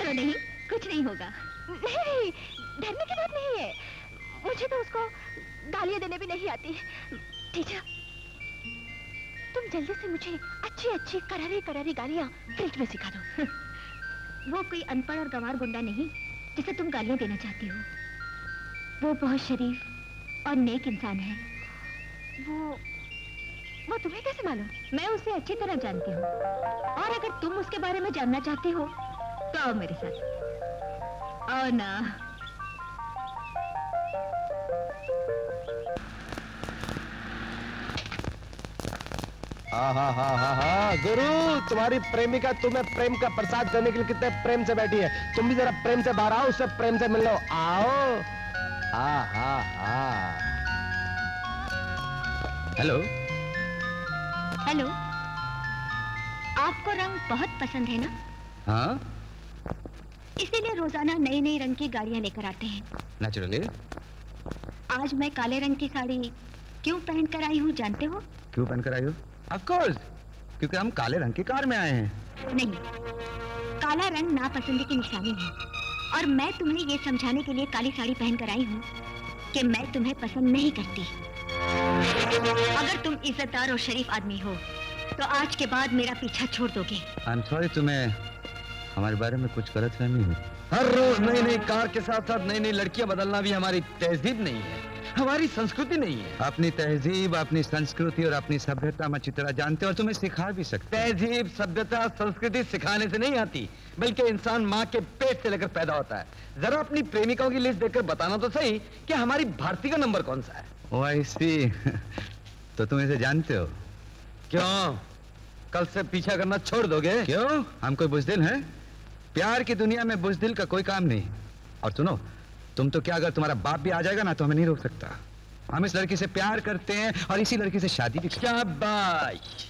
नहीं, कुछ नहीं होगा। नहीं, डरने की बात नहीं है। मुझे तो उसको गालियां देने भी नहीं आती। टीचर, तुम जल्दी से मुझे अच्छी अच्छी करारी करारी गालियां फ्रिज में सिखा दो। वो कोई अनपढ़ और गंवार गुंडा नहीं जिसे तुम गालियां देना चाहती हो। वो बहुत शरीफ और नेक इंसान है। वो तुम्हें कैसे मालूम? मैं उसे अच्छी तरह जानती हूँ। और अगर तुम उसके बारे में जानना चाहती हो तो आओ मेरे साथ। आओ ना। हाँ गुरु, तुम्हारी प्रेमिका तुम्हें प्रेम का प्रसाद देने के लिए कितने प्रेम से बैठी है। तुम भी जरा प्रेम से बाहर आओ, उससे प्रेम से मिल लो। आओ। हाँ। हेलो। हेलो, आपको रंग बहुत पसंद है ना? हाँ, इसीलिए रोजाना नई नई रंग की गाड़ियां लेकर आते हैं। नेचुरली। आज मैं काले रंग की साड़ी क्यों पहन कर आई हूँ जानते हो? क्यों पहन कर आई हो? ऑफ कोर्स, क्योंकि हम काले रंग की कार में आए हैं। नहीं, काला रंग नापसंदी की निशानी है और मैं तुम्हें ये समझाने के लिए काली साड़ी पहन कर आई हूँ कि मैं तुम्हें पसंद नहीं करती। अगर तुम इज्जतदार और शरीफ आदमी हो तो आज के बाद मेरा पीछा छोड़ दोगे। आई एम सॉरी, तुम्हें हमारे बारे में कुछ गलतफहमी हुई। हर रोज नई नई कार के साथ साथ नई नई लड़कियां बदलना भी हमारी तहजीब नहीं है, हमारी संस्कृति नहीं है। अपनी तहजीब, अपनी संस्कृति और अपनी सभ्यता में अच्छी तरह जानते हो और तुम्हें सिखा भी सकते। तहजीब, सभ्यता, संस्कृति सिखाने से नहीं आती, बल्कि इंसान माँ के पेट से लेकर पैदा होता है। जरा अपनी प्रेमिकाओं की लिस्ट देखकर बताना तो सही कि हमारी भारती का नंबर कौन सा है। ओह आई सी। तो तुम इसे जानते हो? क्यों, कल से पीछा करना छोड़ दोगे? क्यों, हम कोई बुज़दिल हैं? प्यार की दुनिया में बुज़दिल का कोई काम नहीं। और सुनो, तुम तो क्या, अगर तुम्हारा बाप भी आ जाएगा ना तो हमें नहीं रोक सकता। हम इस लड़की से प्यार करते हैं और इसी लड़की से शादी भी करते हैं। शाबाश!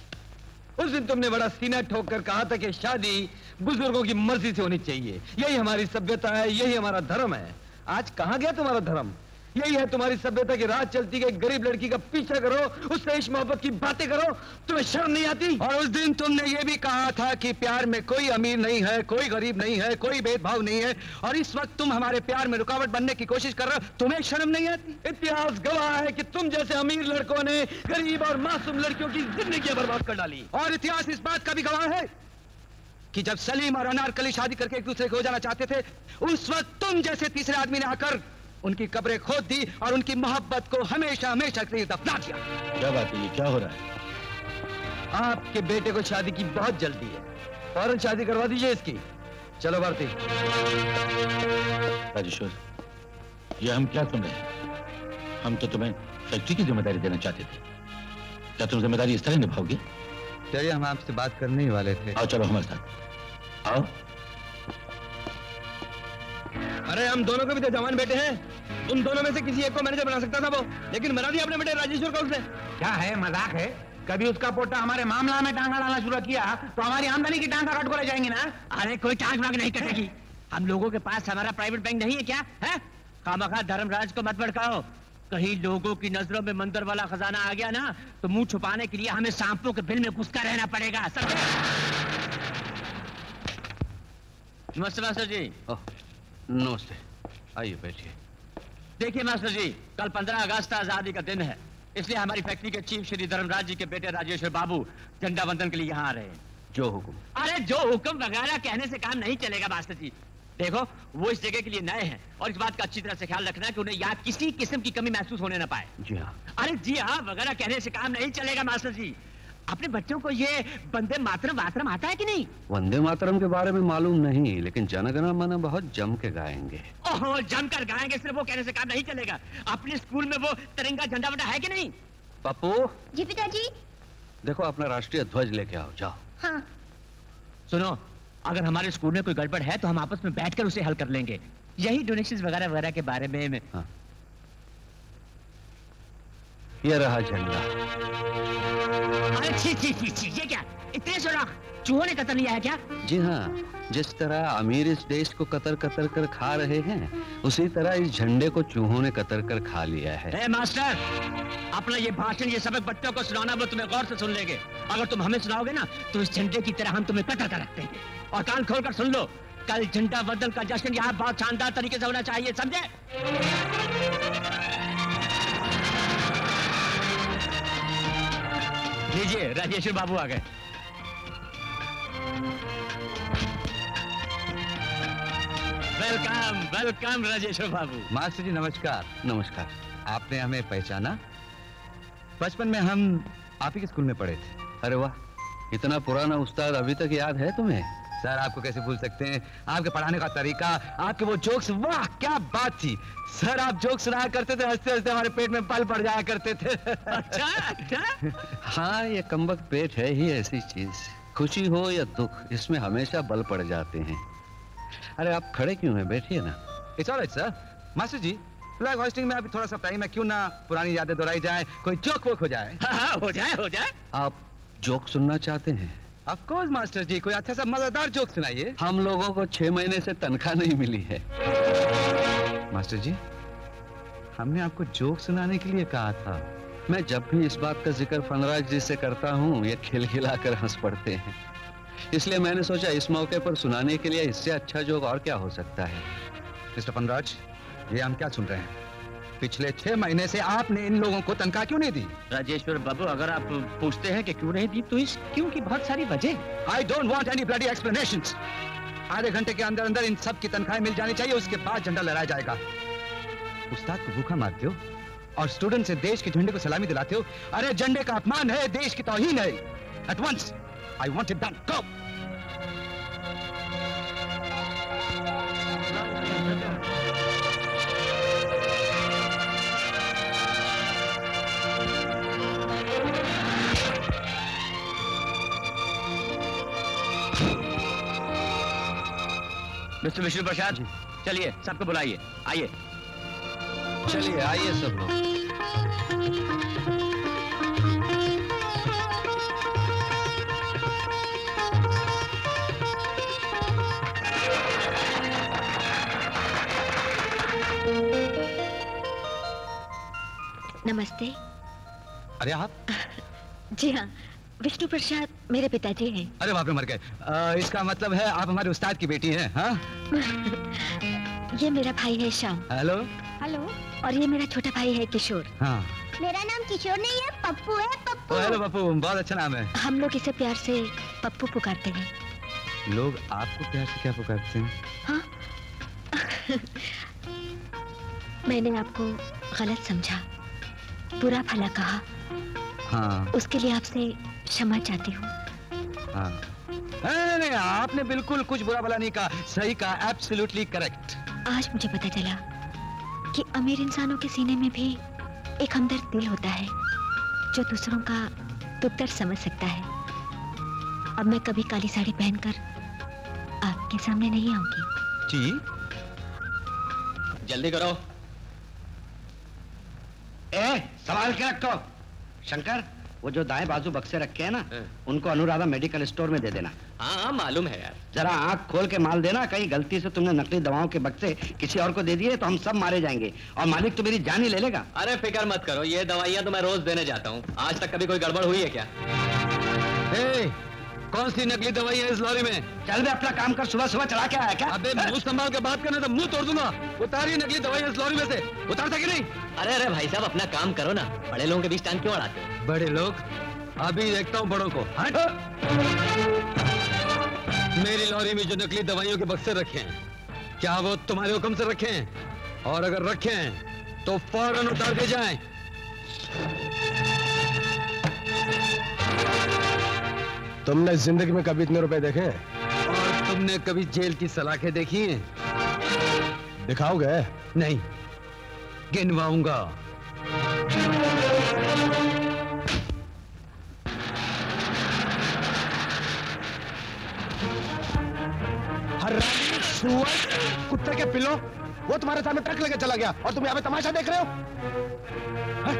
उस दिन तुमने बड़ा सीना ठोक कर कहा था कि शादी बुजुर्गों की मर्जी से होनी चाहिए। यही हमारी सभ्यता है, यही हमारा धर्म है। आज कहां गया तुम्हारा धर्म? यही है तुम्हारी सभ्यता की राह चलती है, गरीब लड़की का पीछा करो, उससे इश्क मोहब्बत की बातें करो। तुम्हें शर्म नहीं आती? और उस दिन तुमने ये भी कहा था कि प्यार में कोई अमीर नहीं है, कोई गरीब नहीं है, कोई भेदभाव नहीं है, और इस वक्त तुम हमारे प्यार में रुकावट बनने की कोशिश कर रहे हो। तुम्हें शर्म नहीं आती? इतिहास गवाह है कि तुम जैसे अमीर लड़कों ने गरीब और मासूम लड़कियों की जिंदगी बर्बाद कर डाली। और इतिहास इस बात का भी गवाह है कि जब सलीम और अनारकली शादी करके एक दूसरे को हो जाना चाहते थे, उस वक्त तुम जैसे तीसरे आदमी ने आकर उनकी कब्रें खोद दी और उनकी मोहब्बत को हमेशा हमेशा के लिए दफना दिया। क्या बात है, ये क्या हो रहा है? आपके बेटे को शादी की बहुत जल्दी है, फौरन शादी करवा दीजिए इसकी। चलो भारती। राजेश्वर, ये हम क्या सुन रहे हैं? हम तो तुम्हें फैक्ट्री की जिम्मेदारी देना चाहते थे। क्या तुम जिम्मेदारी इस तरह निभाओगे? चलिए, हम आपसे बात करने ही वाले थे। आओ, चलो हमारे साथ आओ। अरे हम दोनों के भी तो जवान बेटे हैं, उन दोनों में से किसी एक को मैनेजर बना सकता था वो, लेकिन बना दिया अपने बेटे राजेश्वर को उसने। क्या है, मजाक है? कभी उसका पोता हमारे मामला में टांगा डालना शुरू किया तो हमारी आमदनी की टांगा काट को ले जाएंगे ना? अरे कोई टांग वांग नहीं कटेगी। हम लोगों के पास हमारा प्राइवेट बैंक नहीं है क्या? है खामखा धर्मराज को मत भड़काओ। कहीं लोगों की नजरों में मंदिर वाला खजाना आ गया ना तो मुंह छुपाने के लिए हमें सांपों के बिल में घुसकर रहना पड़ेगा। नमस्ते मास्टर जी। नमस्ते, आइए बैठिए। देखिए मास्टर जी, कल 15 अगस्त आजादी का दिन है, इसलिए हमारी फैक्ट्री के चीफ श्री धर्मराज जी के बेटे राजेश्वर बाबू झंडा वंदन के लिए यहाँ आ रहे हैं। जो हुक्म। अरे जो हुक्म वगैरह कहने से काम नहीं चलेगा मास्टर जी। देखो, वो इस जगह के लिए नए हैं और इस बात का अच्छी तरह से ख्याल रखना है कि उन्हें यहाँ किसी किस्म की कमी महसूस होने ना पाए। जी हाँ। अरे जी हाँ वगैरह कहने से काम नहीं चलेगा मास्टर जी। अपने बच्चों को ये वंदे मातरम वातरम आता है कि नहीं? वंदे मातरम के बारे में मालूम नहीं, लेकिन जन गण मन बहुत जम के गाएंगे। ओहो, जमकर गाएंगे, सिर्फ वो कहने से काम नहीं चलेगा। अपने स्कूल में वो तिरंगा झंडा वंडा है कि नहीं? पप्पू। जी पिताजी। देखो, अपना राष्ट्रीय ध्वज लेके आओ, जाओ। हाँ। सुनो, अगर हमारे स्कूल में कोई गड़बड़ है तो हम आपस में बैठकर उसे हल कर लेंगे। यही डोनेशंस वगैरह वगैरह के बारे में। हाँ। ये रहा झंडा। अरे छी छी छी छी, ये क्या? इतने सुराख चूहों ने कतर लिया है क्या? जी हाँ, जिस तरह अमीर इस देश को कतर कतर कर खा रहे हैं, उसी तरह इस झंडे को चूहों ने कतर कर खा लिया है। ए मास्टर, अपना ये भाषण, ये सबक बच्चों को सुनाना वो तुम्हें गौर से सुन लेंगे। अगर तुम हमें सुनाओगे ना तो इस झंडे की तरह हम तुम्हें कतर कर रख देंगे। और कान खोलकर सुन लो, कल झंडा बदल का जश्न यहाँ बहुत शानदार तरीके से होना चाहिए, समझे? लीजिए, राजेश्वर बाबू आ गए। वेलकम वेलकम राजेश्वर बाबू। मास्टर जी नमस्कार। नमस्कार। आपने हमें पहचाना? बचपन में हम आप ही के स्कूल में पढ़े थे। अरे वाह, इतना पुराना उस्ताद अभी तक याद है तुम्हें? सर आपको कैसे भूल सकते हैं, आपके पढ़ाने का तरीका, आपके वो जोक्स, वाह क्या बात थी सर। आप जोक सुनाया करते थे, हंसते हंसते हमारे पेट में बल पड़ जाया करते थे। अच्छा अच्छा। हाँ, ये कमबख्त पेट है ही ऐसी चीज, खुशी हो या दुख, इसमें हमेशा बल पड़ जाते हैं। अरे आप खड़े क्यों हैं, बैठिए ना। It's alright sir. Master ji, flag hoisting में अभी थोड़ा सा टाइम है, क्यों ना पुरानी यादें दोहराई जाए, कोई जोक वोक हो जाए। हाँ, हो जाए हो जाए। आप जोक सुनना चाहते हैं? ऑफ कोर्स मास्टर जी, कोई अच्छा सा मजेदार जोक सुनाइए। हम लोगों को 6 महीने से तनख्वाह नहीं मिली है। मास्टर जी, हमने आपको जोक सुनाने के लिए कहा था। मैं जब भी इस बात का जिक्र फनराज जी से करता हूँ, ये खिलखिलाकर हंस पड़ते हैं। इसलिए मैंने सोचा इस मौके पर सुनाने के लिए इससे अच्छा जोक और क्या हो सकता है। मिस्टर फनराज, ये हम क्या सुन रहे हैं? पिछले 6 महीने से आपने इन लोगों को तनख्वाह क्यों नहीं दी? राजेश्वर बाबू, अगर आप पूछते हैं कि क्यों नहीं दी, तो इस क्यों की बहुत सारी वजह। I don't want any bloody explanations. आधे घंटे के अंदर अंदर इन सब की तनख्वाहें मिल जानी चाहिए, उसके बाद झंडा लहराया जाएगा। उस्ताद को भूखा मारते हो और स्टूडेंट से देश के झंडे को सलामी दिलाते हो। अरे झंडे का अपमान है, देश की तौहीन है। At once I want it done. Go. Mister Vishnu Prasad, चलिए सबको बुलाइए, आइए। चलिए आइए सब लोग। नमस्ते। अरे आप? जी हाँ, विष्णु प्रसाद मेरे पिताजी हैं। अरे बाप रे, मर गए। इसका मतलब है आप हमारे उस्ताद की बेटी हैं? हाँ? ये मेरा भाई है श्याम। हेलो। हेलो। और ये मेरा छोटा भाई है किशोर। हाँ। मेरा नाम किशोर नहीं है, पप्पू है, पप्पू। हेलो पप्पू, बहुत अच्छा नाम है। हम लोग इसे प्यार से पप्पू पुकारते हैं। लोग आपको प्यार से क्या पुकारते हैं? हाँ? मैंने आपको गलत समझा, बुरा भला कहा। हाँ। उसके लिए आपसे क्षमा चाहती हूँ। हाँ। नहीं, नहीं, आपने बिल्कुल कुछ बुरा भला नहीं कहा, सही कहा, एब्सोल्युटली करेक्ट। आज मुझे पता चला कि अमीर इंसानों के सीने में भी एक हमदर्द दिल होता है जो दूसरों का दुख दर्द समझ सकता है। अब मैं कभी काली साड़ी पहनकर आपके सामने नहीं आऊंगी। जी? जल्दी करो। संभाल के रखो। शंकर, वो जो दाएं बाजू बक्से रखे हैं ना, उनको अनुराधा मेडिकल स्टोर में दे देना। हाँ मालूम है यार। जरा आंख खोल के माल देना, कहीं गलती से तुमने नकली दवाओं के बक्से किसी और को दे दिए तो हम सब मारे जाएंगे और मालिक तो मेरी जान ही ले लेगा। अरे फिक्र मत करो, ये दवाइयाँ तो मैं रोज देने जाता हूँ। आज तक कभी कोई गड़बड़ हुई है क्या? कौन सी नकली दवाई है इस लॉरी में? चल बे, अपना काम कर, सुबह सुबह चला के आया क्या? अबे मुंह संभाल के बात करना तो मुंह तोड़ दूंगा। उतारिए नकली दवाई इस लॉरी में से। उतारता कि नहीं? अरे अरे भाई साहब, अपना काम करो ना, बड़े लोगों के बीच टांग क्यों अड़ाते हो? बड़े लोग? अभी देखता हूँ बड़ों को। हट। मेरी लॉरी में जो नकली दवाइयों के बक्से रखे हैं, क्या वो तुम्हारे हुक्म से रखे हैं? और अगर रखे हैं तो फौरन उतार दिए जाएं। तुमने जिंदगी में कभी इतने रुपए देखे? और तुमने कभी जेल की सलाखें देखी हैं? दिखाओगे? नहीं, गिनवाऊंगा। हरामी, सुअर, कुत्ते के पिल्लो, वो तुम्हारे सामने ट्रक लेके चला गया और तुम यहाँ पे तमाशा देख रहे हो? हट।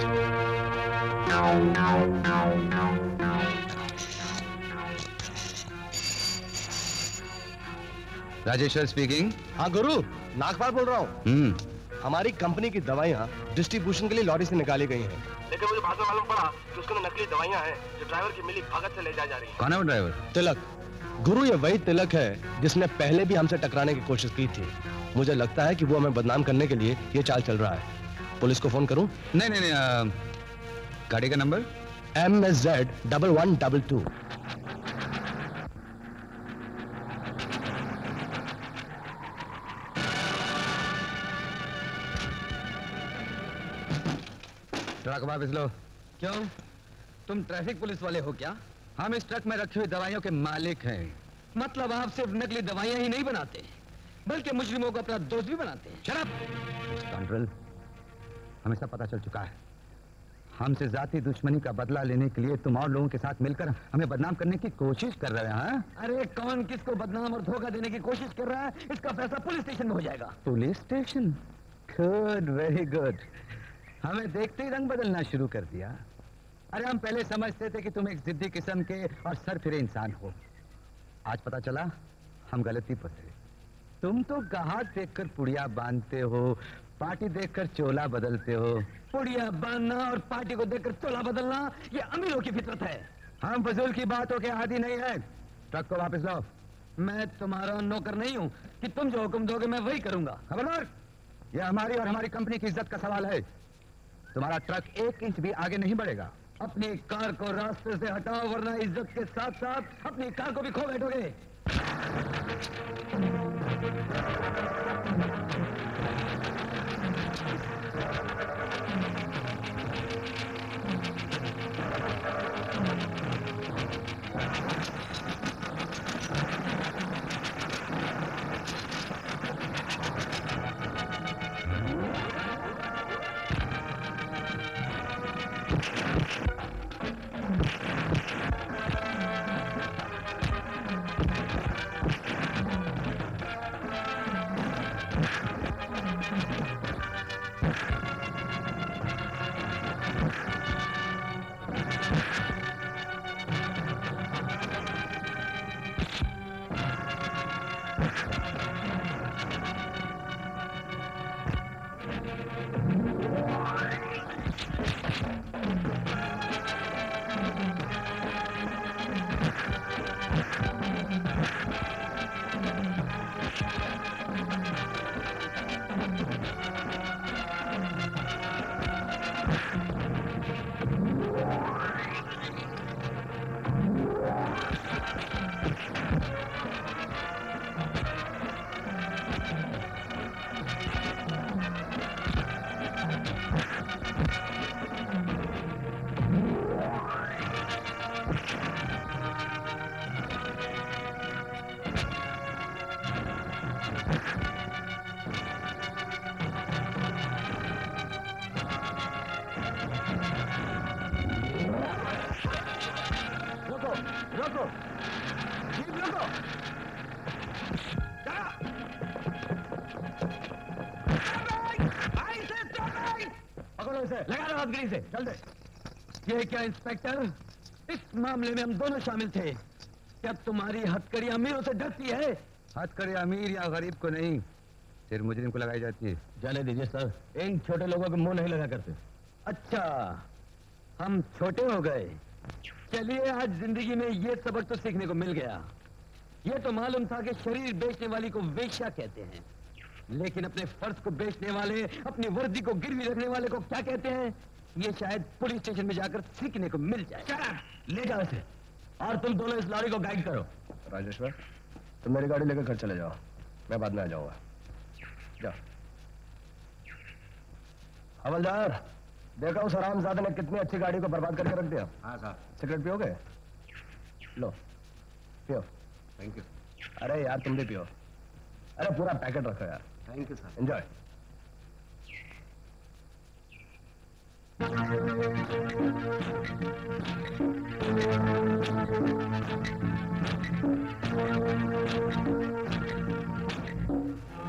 राजेश्वर स्पीकिंग। हाँ गुरु, नागपाल बोल रहा हूँ। हमारी कंपनी की दवाइयाँ डिस्ट्रीब्यूशन के लिए लॉरी से निकाली गई हैं। लेकिन मुझे बाद में मालूम पड़ा कि उसके अंदर नकली दवाइयाँ हैं जो ड्राइवर की मिली भगत से ले जा रही हैं। कौन है वो ड्राइवर? तिलक। गुरु, ये वही तिलक है जिसने पहले भी हमसे टकराने की कोशिश की थी। मुझे लगता है कि वो हमें बदनाम करने के लिए ये चाल चल रहा है। पुलिस को फोन करूं? नहीं, गाड़ी का नंबर MSZ1122। ट्रक वापस लो। क्यों? तुम ट्रैफिक पुलिस वाले हो क्या? हम इस ट्रक में रखी हुई दवाइयों के मालिक हैं। मतलब आप सिर्फ नकली दवाइयां ही नहीं बनाते, बल्कि मुजरिमों को अपना दोस्त भी बनाते हैं। Shut up! स्काउंड्रल, हमें सब पता चल चुका है। हमसे जाती दुश्मनी का बदला लेने के लिए तुम और लोगों के साथ मिलकर हमें बदनाम करने की कोशिश कर रहे हैं। अरे कौन किसको बदनाम और धोखा देने की कोशिश कर रहा है, इसका फैसला पुलिस स्टेशन में हो जाएगा। Police station? Good, very good. हमें देखते ही रंग बदलना शुरू कर दिया। अरे हम पहले समझते थे कि तुम एक जिद्दी किस्म के और सरफिरे इंसान हो। आज पता चला हम गलती पर थे। तुम तो गाहक देखकर पुड़िया बांधते हो, पार्टी देखकर चोला बदलते हो। पुड़िया बांधना और पार्टी को देखकर चोला बदलना ये अमीरों की फितरत है। हम फजूल की बातों के आदी नहीं है। ट्रक को वापस लो। मैं तुम्हारा नौकर नहीं हूं कि तुम जो हुक्म दोगे मैं वही करूंगा। खबरदार, ये हमारी और हमारी कंपनी की इज्जत का सवाल है। तुम्हारा ट्रक 1 इंच भी आगे नहीं बढ़ेगा। अपनी कार को रास्ते से हटाओ, वरना इज्जत के साथ साथ अपनी कार को भी खो बैठोगे। लगा लो हथकड़ी से, चल दे। ये क्या इंस्पेक्टर, इस मामले में हम दोनों शामिल थे। क्या तुम्हारी हथकड़ी अमीरों से डरती है? हथकड़ी अमीर या गरीब को नहीं, सिर्फ मुजरिम को लगाई जाती है। जाने दीजिए सर, इन छोटे लोगों को मुंह नहीं लगा करते। अच्छा, हम छोटे हो गए। चलिए, आज जिंदगी में ये सबक तो सीखने को मिल गया। ये तो मालूम था कि शरीर बेचने वाली को वेश्या कहते हैं, लेकिन अपने फर्ज को बेचने वाले, अपनी वर्दी को गिरवी रखने वाले को क्या कहते हैं, ये शायद पुलिस स्टेशन में जाकर सीखने को मिल जाए। ले जाओ इसे, और तुम दोनों इस लॉरी को गाइड करो। राजेश्वर, तुम मेरी गाड़ी लेकर घर चले जाओ, मैं बाद में आ जाऊंगा। जाओ। हवलदार, देखा उस हरामजादे ने कितनी अच्छी गाड़ी को बर्बाद करके रख दिया। हाँ साहब। सिगरेट पियोगे? लो, पियो। Thank you. अरे यार, तुम भी पियो। अरे पूरा पैकेट रखो यार। Thank you sir. एंजॉय।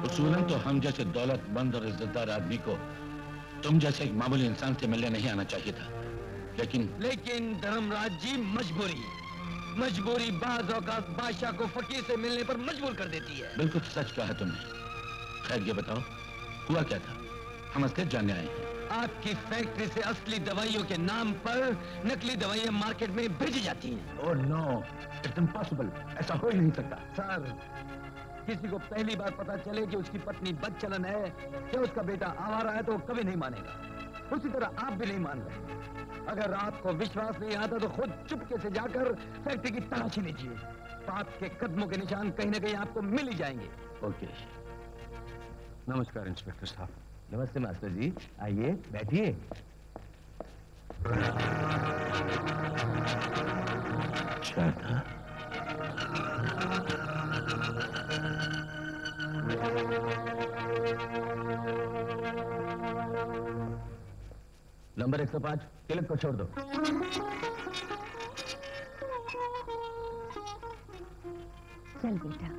उसूलन तो हम जैसे दौलतमंद और इज्जतदार आदमी को तुम जैसे एक मामूली इंसान से मिलने नहीं आना चाहिए था। लेकिन धर्मराज जी, मजबूरी बाज औकात बादशाह को फकीर से मिलने पर मजबूर कर देती है। बिल्कुल सच कहा तुमने। खैर ये बताओ, हुआ क्या था? हम असलियत जानने आए हैं। आपकी फैक्ट्री से असली दवाइयों के नाम पर नकली दवाइयां मार्केट में भेजी जाती हैं। ओह नो, इट्स इम्पॉसिबल, ऐसा हो ही नहीं सकता। सर, किसी को पहली बार पता चले कि उसकी पत्नी बदचलन है या उसका बेटा आवारा है तो वो कभी नहीं मानेगा। उसी तरह आप भी नहीं मान रहे। अगर आपको विश्वास नहीं आता तो खुद चुपके से जाकर फैक्ट्री की तलाशी लीजिए। पाप के कदमों के निशान कहीं ना कहीं आपको मिल ही जाएंगे। ओके। नमस्कार इंस्पेक्टर साहब। नमस्ते मास्टर जी, आइए बैठिए। शारदा, नंबर 105 तिलक को छोड़ दो। चल बेटा।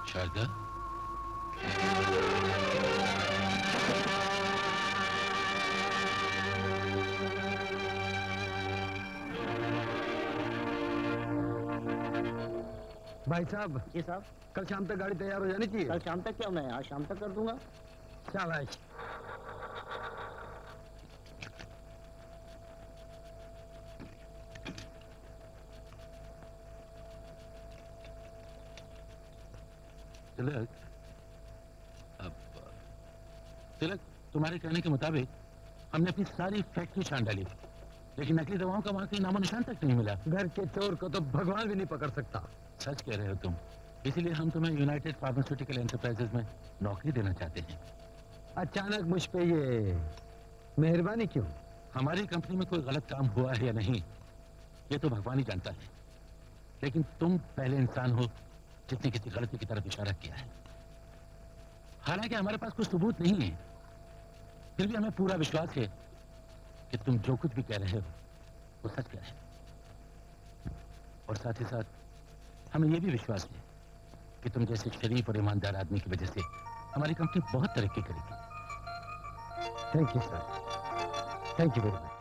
शारदा, भाई साहब। जी साहब। कल शाम तक गाड़ी तैयार हो जानी चाहिए। कल शाम तक क्या, मैं आज शाम तक कर दूंगा। शाबाश। तिलक, तुम्हारे कहने के मुताबिक हमने अपनी सारी फैक्ट्री छान डाली, लेकिन नकली दवाओं का वहां कहीं नामो निशान तक नहीं मिला। घर के चोर को तो भगवान भी नहीं पकड़ सकता। सच कह रहे हो तुम। इसीलिए हम तुम्हें यूनाइटेड फार्मास्यूटिकल एंटरप्राइजेज में नौकरी देना चाहते हैं। अचानक मुझ पे ये मेहरबानी क्यों? हमारी कंपनी में कोई गलत काम हुआ है या नहीं, ये तो भगवान ही जानता है, लेकिन तुम पहले इंसान हो जिसने किसी गलती की तरफ इशारा किया है। हालांकि हमारे पास कोई सबूत नहीं है, फिर भी हमें पूरा विश्वास है कि तुम जो कुछ भी कह रहे हो वो सच कह रहे हो। और साथ ही साथ हमें यह भी विश्वास है कि तुम जैसे शरीफ और ईमानदार आदमी की वजह से हमारी कंपनी बहुत तरक्की करेगी। Thank you sir, thank you very much.